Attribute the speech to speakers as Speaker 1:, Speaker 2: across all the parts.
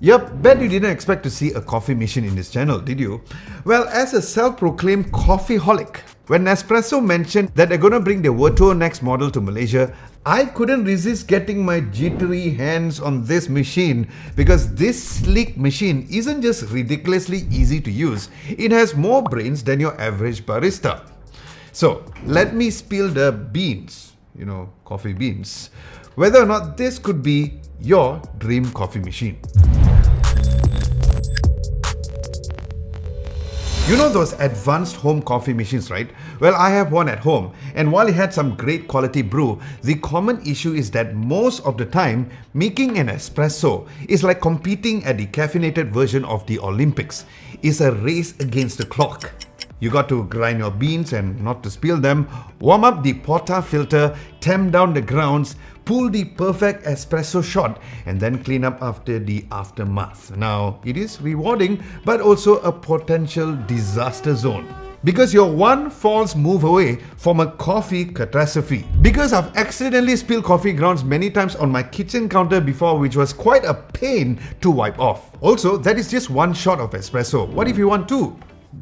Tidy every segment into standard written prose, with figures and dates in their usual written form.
Speaker 1: Yup, bet you didn't expect to see a coffee machine in this channel, did you? Well, as a self-proclaimed coffeeholic, when Nespresso mentioned that they're gonna bring their Vertuo Next model to Malaysia, I couldn't resist getting my jittery hands on this machine because this sleek machine isn't just ridiculously easy to use, it has more brains than your average barista. So, let me spill the beans, coffee beans, whether or not this could be your dream coffee machine. You know those advanced home coffee machines, right? Well, I have one at home, and while it had some great quality brew, the common issue is that most of the time, making an espresso is like competing at the caffeinated version of the Olympics. It's a race against the clock. You got to grind your beans and not to spill them, warm up the portafilter, tamp down the grounds, pull the perfect espresso shot, and then clean up after the aftermath. Now, it is rewarding, but also a potential disaster zone. Because you're one false move away from a coffee catastrophe. Because I've accidentally spilled coffee grounds many times on my kitchen counter before, which was quite a pain to wipe off. Also, that is just one shot of espresso. What if you want two?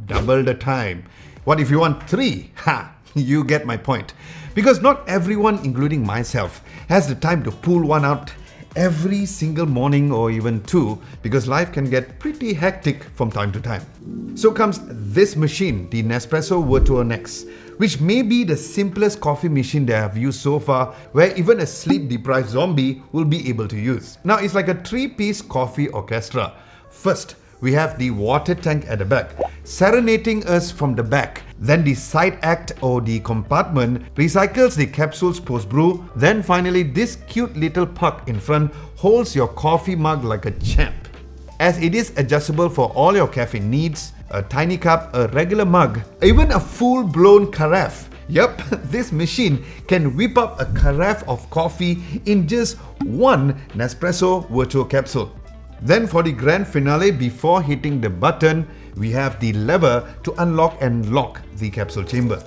Speaker 1: Double the time. What if you want three? Ha! You get my point. Because not everyone, including myself, has the time to pull one out every single morning or even two, because life can get pretty hectic from time to time. So comes this machine, the Nespresso Vertuo Next, which may be the simplest coffee machine that I've used so far, where even a sleep-deprived zombie will be able to use. Now, it's like a three-piece coffee orchestra. First, we have the water tank at the back, serenading us from the back. Then the side act or the compartment recycles the capsules post-brew. Then finally, this cute little puck in front holds your coffee mug like a champ. As it is adjustable for all your caffeine needs, a tiny cup, a regular mug, even a full-blown carafe. Yup, this machine can whip up a carafe of coffee in just one Nespresso Vertuo capsule. Then for the grand finale, before hitting the button, we have the lever to unlock and lock the capsule chamber.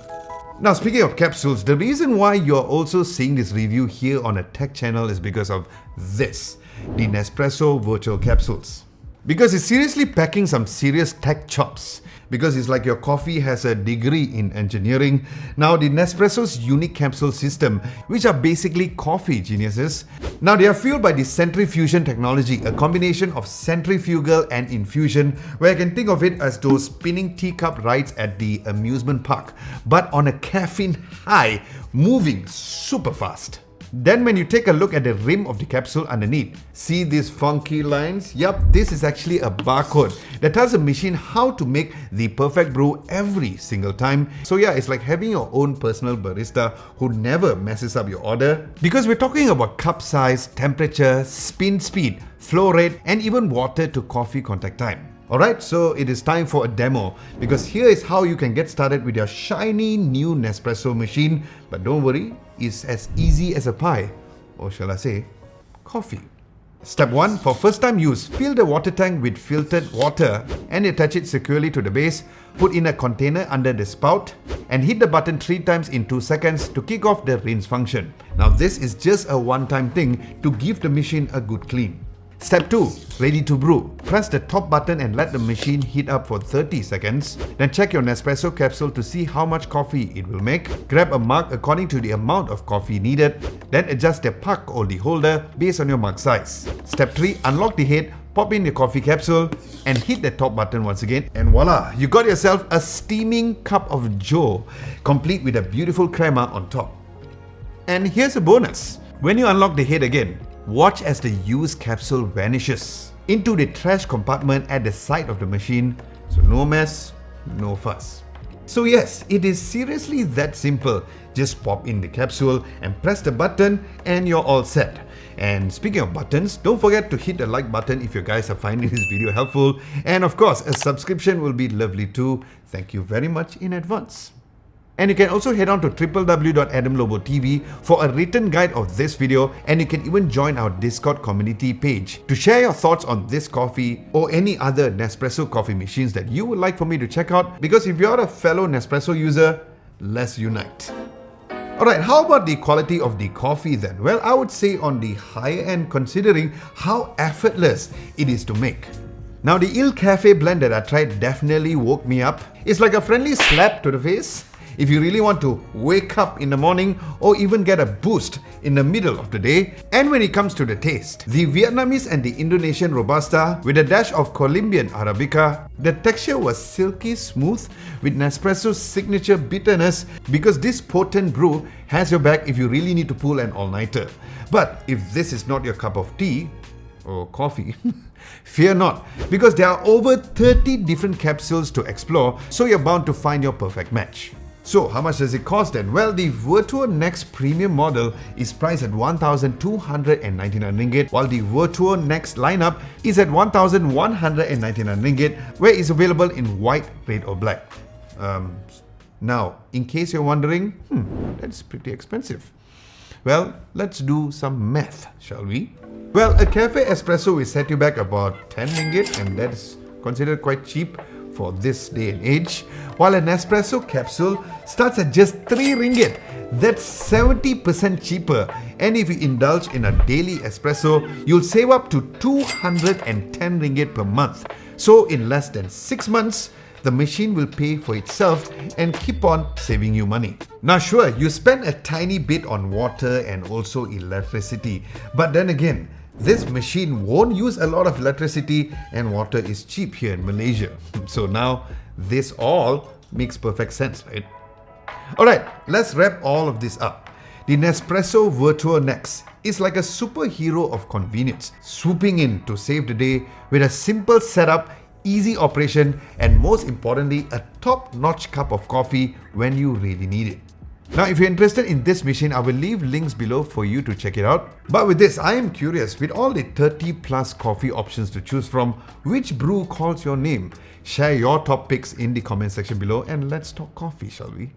Speaker 1: Now, speaking of capsules, the reason why you're also seeing this review here on a tech channel is because of this, the Nespresso Vertuo Capsules. Because it's seriously packing some serious tech chops. Because it's like your coffee has a degree in engineering. Now, the Nespresso's unique capsule system, which are basically coffee geniuses. Now, they are fueled by the Centrifusion technology, a combination of centrifugal and infusion, where I can think of it as those spinning teacup rides at the amusement park, but on a caffeine high, moving super fast. Then when you take a look at the rim of the capsule underneath, see these funky lines? Yup, this is actually a barcode that tells the machine how to make the perfect brew every single time. So yeah, it's like having your own personal barista who never messes up your order. Because we're talking about cup size, temperature, spin speed, flow rate, and even water to coffee contact time. Alright, so it is time for a demo, because here is how you can get started with your shiny new Nespresso machine. But don't worry, it's as easy as a pie, or shall I say, coffee. Step 1, for first time use, fill the water tank with filtered water and attach it securely to the base. Put in a container under the spout and hit the button 3 times in 2 seconds to kick off the rinse function. Now this is just a one-time thing to give the machine a good clean. Step 2, ready to brew. Press the top button and let the machine heat up for 30 seconds. Then check your Nespresso capsule to see how much coffee it will make. Grab a mug according to the amount of coffee needed. Then adjust the puck or the holder based on your mug size. Step 3, unlock the head, pop in the coffee capsule and hit the top button once again. And voila, you got yourself a steaming cup of joe, complete with a beautiful crema on top. And here's a bonus. When you unlock the head again, watch as the used capsule vanishes into the trash compartment at the side of the machine. So no mess, no fuss. So yes, it is seriously that simple. Just pop in the capsule and press the button and you're all set. And speaking of buttons, don't forget to hit the like button if you guys are finding this video helpful. And of course, a subscription will be lovely too. Thank you very much in advance. And you can also head on to www.adamlobo.tv for a written guide of this video, and you can even join our Discord community page to share your thoughts on this coffee or any other Nespresso coffee machines that you would like for me to check out, because if you're a fellow Nespresso user, let's unite. Alright, how about the quality of the coffee then? Well, I would say on the higher end considering how effortless it is to make. Now the Il Cafe blend that I tried definitely woke me up. It's like a friendly slap to the face if you really want to wake up in the morning or even get a boost in the middle of the day. And when it comes to the taste, the Vietnamese and the Indonesian Robusta with a dash of Colombian Arabica, the texture was silky smooth with Nespresso's signature bitterness because this potent brew has your back if you really need to pull an all-nighter. But if this is not your cup of tea or coffee, fear not, because there are over 30 different capsules to explore, so you're bound to find your perfect match. So how much does it cost then? Well, the Vertuo Next premium model is priced at 1,299 ringgit, while the Vertuo Next lineup is at 1,199 ringgit, where it's available in white, red or black. Now, in case you're wondering, that's pretty expensive. Well, let's do some math, shall we? Well, a cafe espresso will set you back about 10 ringgit, and that's considered quite cheap for this day and age, while an Nespresso capsule starts at just 3 ringgit. That's 70% cheaper, and if you indulge in a daily espresso, you'll save up to 210 ringgit per month. So in less than 6 months, the machine will pay for itself and keep on saving you money. Now sure, you spend a tiny bit on water and also electricity, but then again, this machine won't use a lot of electricity and water is cheap here in Malaysia. So now this all makes perfect sense, right? Alright, let's wrap all of this up. The Nespresso Vertuo Next is like a superhero of convenience, swooping in to save the day with a simple setup, easy operation, and most importantly, a top-notch cup of coffee when you really need it. Now, if you're interested in this machine, I will leave links below for you to check it out. But with this, I am curious, with all the 30 plus coffee options to choose from, which brew calls your name? Share your top picks in the comment section below and let's talk coffee, shall we?